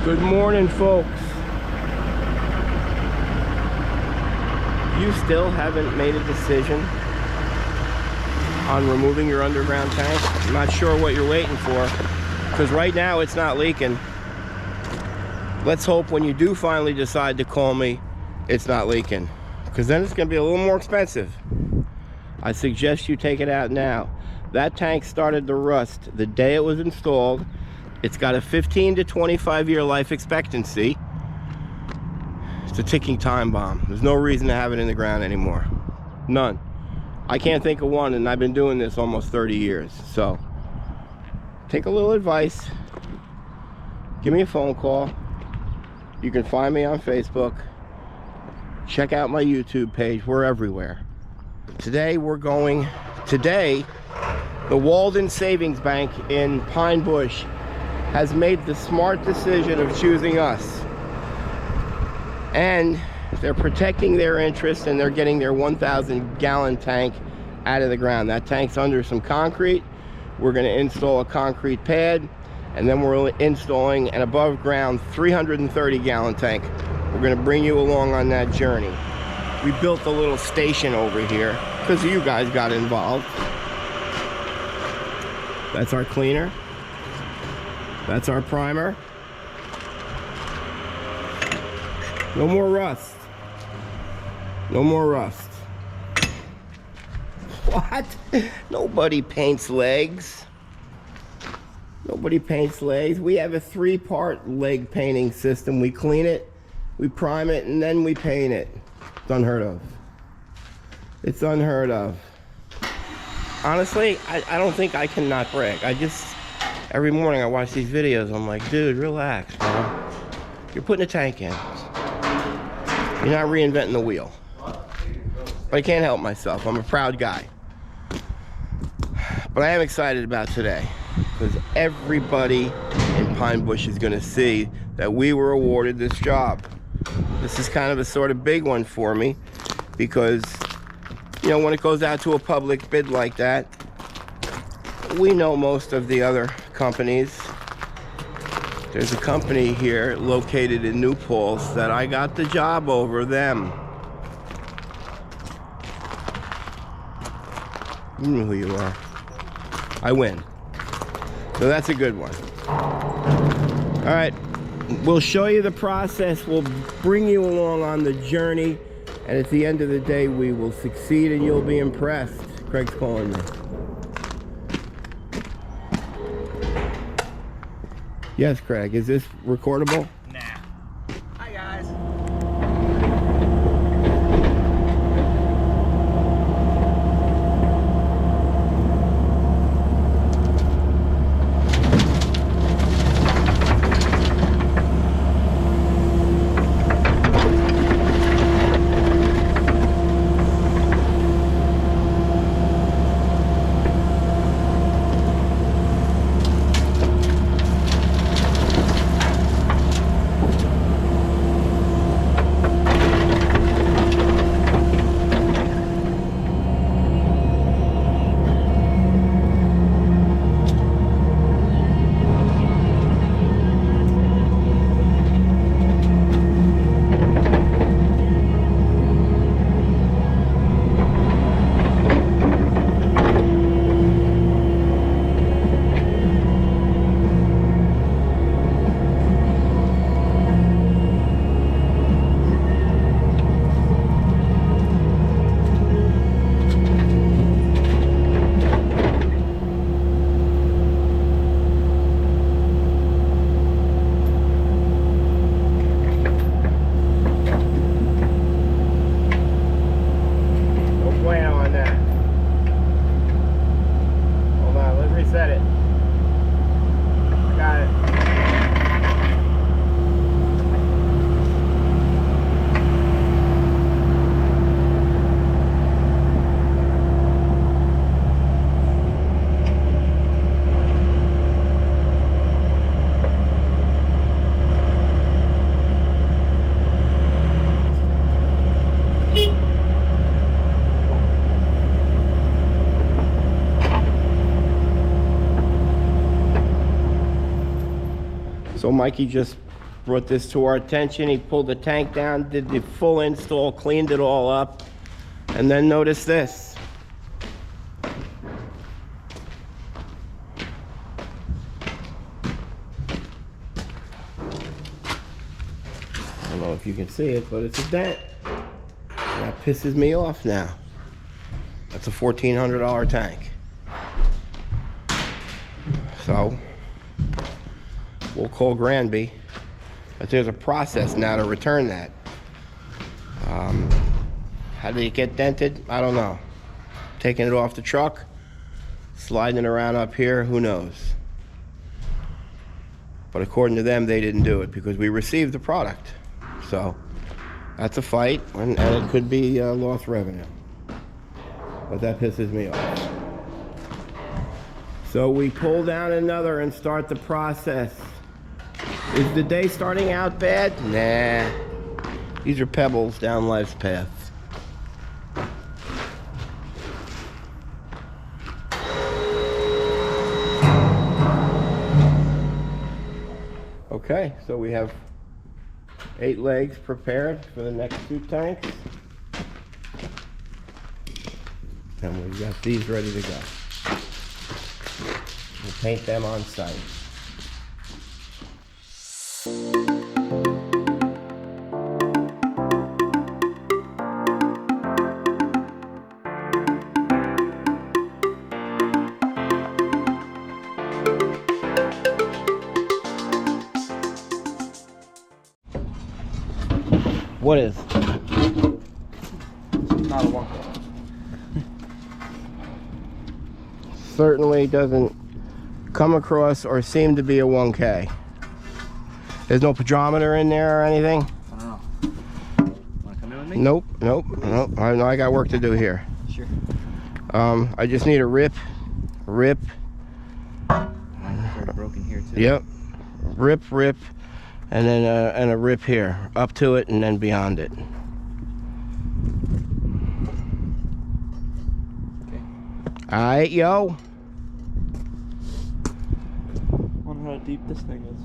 Good morning, folks. You still haven't made a decision on removing your underground tank? I'm not sure what you're waiting for, because right now it's not leaking. Let's hope when you do finally decide to call me, it's not leaking, because then it's going to be a little more expensive. I suggest you take it out now. That tank started to rust the day it was installed. It's got a 15 to 25 year life expectancy. It's a ticking time bomb. There's no reason to have it in the ground anymore. None. I can't think of one, and I've been doing this almost 30 years. So take a little advice. Give me a phone call. You can find me on Facebook. Check out my YouTube page. We're everywhere. Today, the Walden Savings Bank in Pine Bush has made the smart decision of choosing us. And they're protecting their interest, and they're getting their 1,000 gallon tank out of the ground. That tank's under some concrete. We're going to install a concrete pad, and then we're installing an above ground 330 gallon tank. We're going to bring you along on that journey. We built a little station over here because you guys got involved. That's our cleaner. That's our primer. No more rust. No more rust. What? Nobody paints legs. Nobody paints legs. We have a 3-part leg painting system. We clean it, we prime it, and then we paint it. It's unheard of. It's unheard of. Honestly, I don't think I can not brag. Every morning I watch these videos, I'm like, dude, relax, man. You're putting a tank in. You're not reinventing the wheel. But I can't help myself. I'm a proud guy. But I am excited about today, because everybody in Pine Bush is going to see that we were awarded this job. This is kind of a sort of big one for me, because, you know, when it goes out to a public bid like that, we know most of the other companies. There's a company here located in New Paltz that I got the job over them. You know who you are. I win. So that's a good one. All right, we'll show you the process. We'll bring you along on the journey. And at the end of the day, we will succeed and you'll be impressed. Craig's calling me. Yes, Craig. Is this recordable? Nah. Hi, guys. So Mikey just brought this to our attention. He pulled the tank down, did the full install, cleaned it all up, and then notice this. I don't know if you can see it, but it's a dent. And that pisses me off now. That's a $1,400 tank. So we'll call Granby, but there's a process now to return that. How did it get dented? I don't know. Taking it off the truck, sliding it around up here, who knows? But according to them, they didn't do it because we received the product. So that's a fight, and it could be lost revenue. But that pisses me off. So we pull down another and start the process. Is the day starting out bad? Nah. These are pebbles down life's path. Okay, so we have 8 legs prepared for the next 2 tanks. And we've got these ready to go. We'll paint them on site. What is? Not a one. Certainly doesn't come across or seem to be a 1K. There's no pedometer in there or anything? I don't know. Wanna come in with me? Nope. I know I got work to do here. Sure. I just need a rip. Mine's pretty broken here too. Yep. Rip, and then a rip here, up to it and then beyond it. Okay. All right, yo. I wonder how deep this thing is.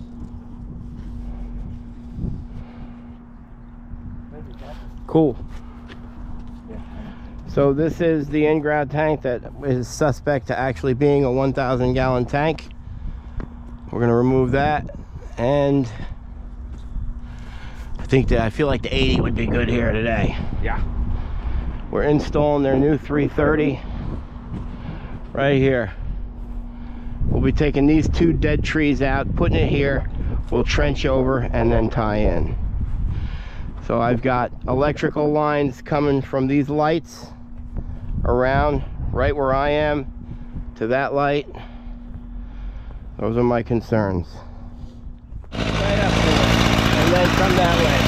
Cool. Yeah. So this is the in-ground tank that is suspect to actually being a 1,000 gallon tank. We're gonna remove that, and I feel like the 80 would be good here today. Yeah. We're installing their new 330 right here. We'll be taking these 2 dead trees out, putting it here. We'll trench over and then tie in. So I've got electrical lines coming from these lights around right where I am to that light. Those are my concerns. Right up to it, and then come that way.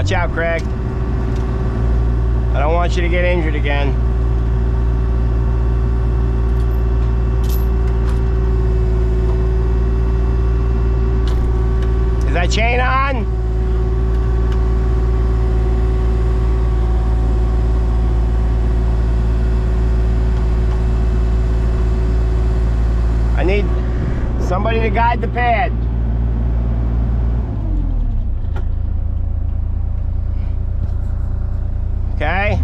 Watch out, Craig. I don't want you to get injured again. Is that chain on? I need somebody to guide the pad. Okay.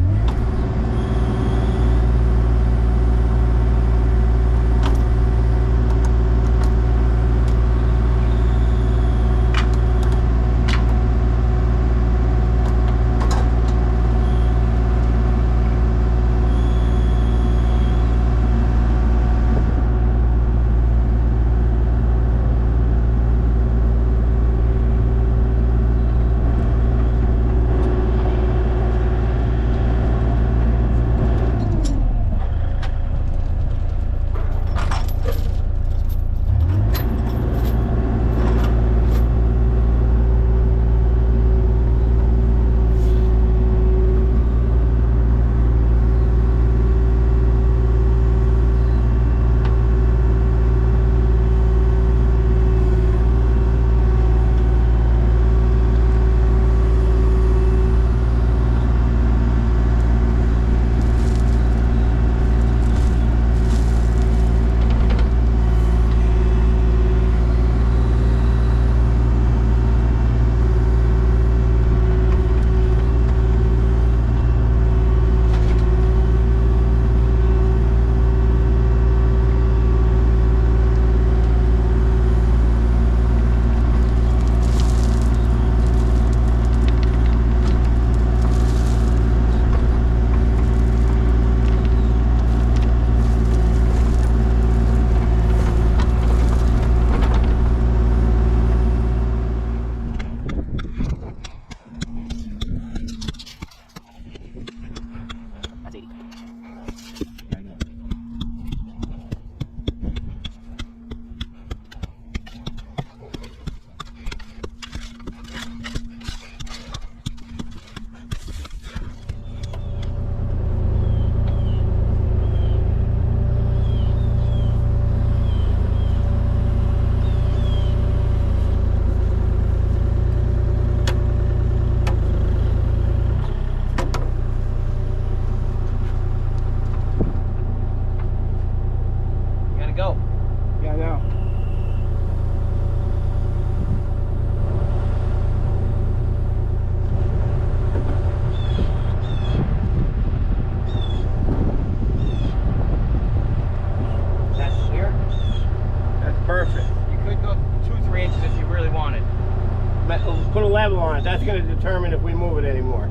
Put a level on it. That's going to determine if we move it anymore.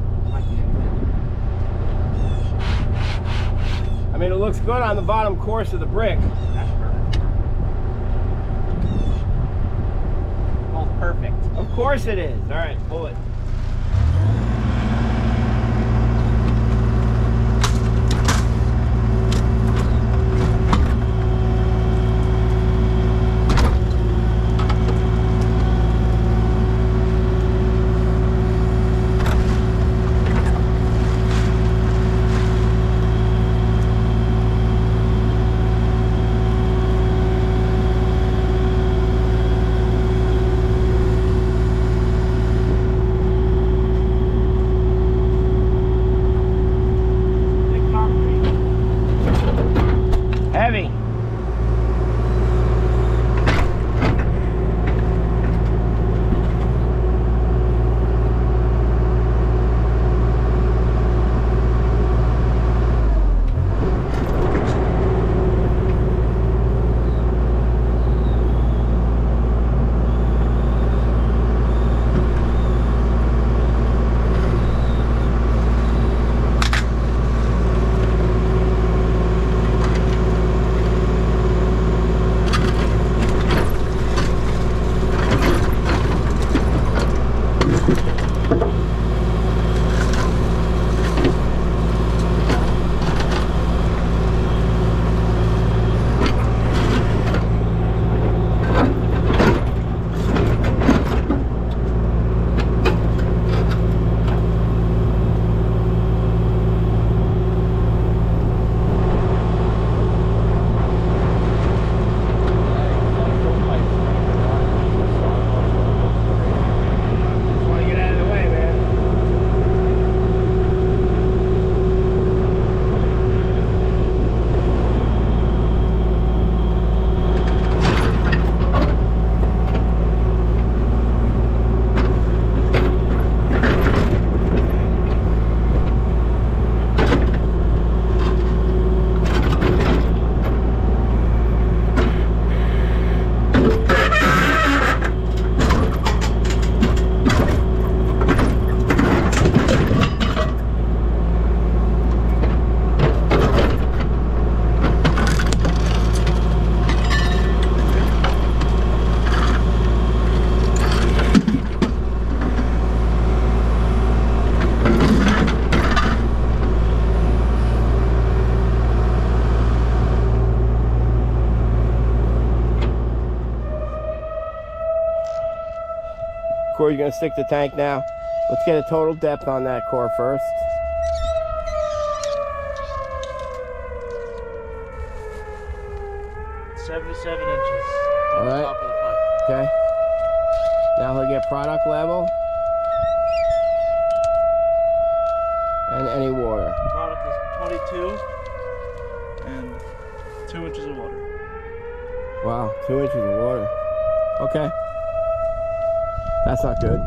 I mean, it looks good on the bottom course of the brick. That's perfect. Both perfect. Of course it is. All right, pull it. Heavy. Corey's gonna stick the tank now. Let's get a total depth on that core first. It's 77 inches All on the right. top of the pipe. Okay. Now he'll get product level and any water. Product is 22 and 2 inches of water. Wow, 2 inches of water. Okay. That's not good.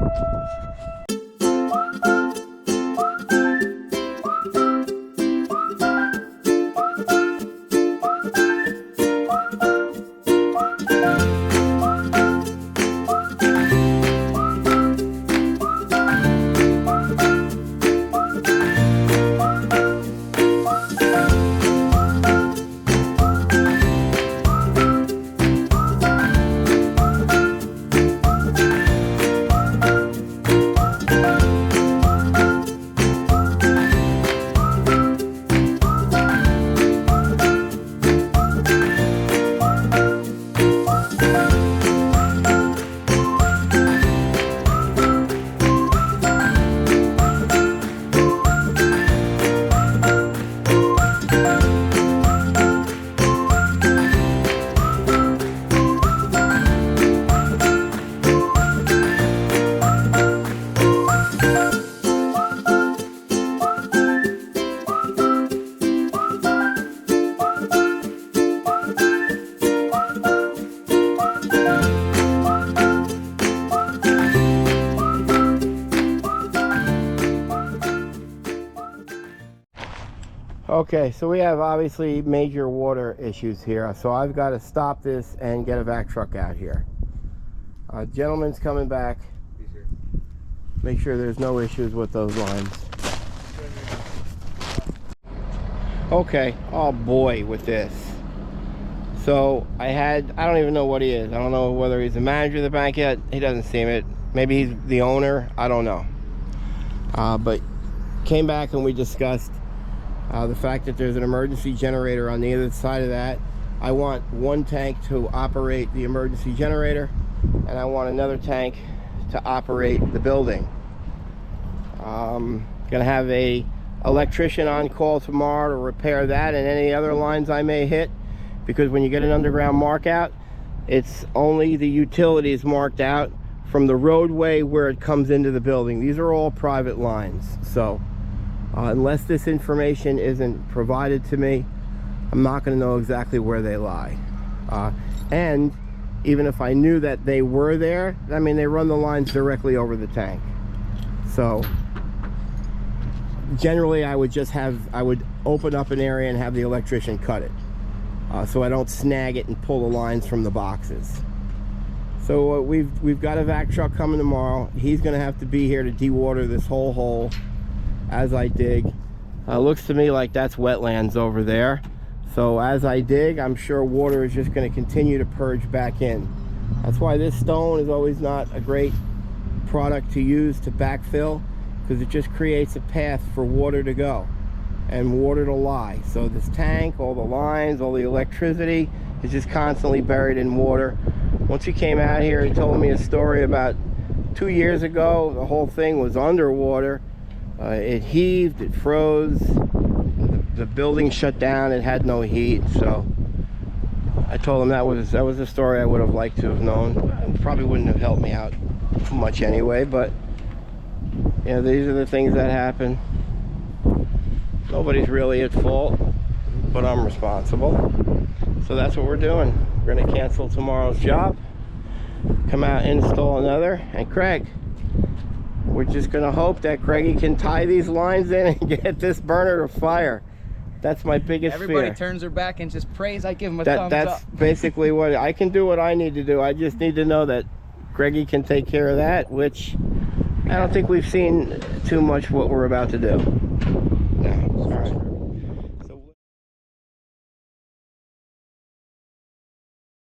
Okay, so we have obviously major water issues here, so I've got to stop this and get a vac truck out here. Gentleman's coming back. Make sure there's no issues with those lines. Okay, oh boy with this. So I don't even know what he is. I don't know whether he's the manager of the bank yet. He doesn't seem it. Maybe he's the owner, I don't know. But came back and we discussed the fact that there's an emergency generator on the other side of that. I want one tank to operate the emergency generator, and I want another tank to operate the building. Gonna have a electrician on call tomorrow to repair that and any other lines I may hit, because when you get an underground mark out, it's only the utilities marked out from the roadway where it comes into the building. These are all private lines, so unless this information isn't provided to me, I'm not going to know exactly where they lie. And even if I knew that they were there, I mean, they run the lines directly over the tank. So generally I would open up an area and have the electrician cut it, so I don't snag it and pull the lines from the boxes. So we've got a vac truck coming tomorrow. He's going to have to be here to dewater this whole hole as I dig. Looks to me like that's wetlands over there. So as I dig, I'm sure water is just going to continue to purge back in. That's why this stone is always not a great product to use to backfill, because it just creates a path for water to go and water to lie. So this tank, all the lines, all the electricity is just constantly buried in water. Once he came out here, he told me a story about 2 years ago. The whole thing was underwater. It heaved, it froze, the building shut down, it had no heat. So I told him that was a story I would have liked to have known. It probably wouldn't have helped me out much anyway, but you know, these are the things that happen. Nobody's really at fault, but I'm responsible. So that's what we're doing. We're going to cancel tomorrow's job, come out, install another, and Craig, we're just going to hope that Craigie can tie these lines in and get this burner to fire. That's my biggest fear. Everybody turns their back and just prays I give them a thumbs That's up. basically what I can do. What I need to do. I just need to know that Craigie can take care of that, which I don't think we've seen too much what we're about to do.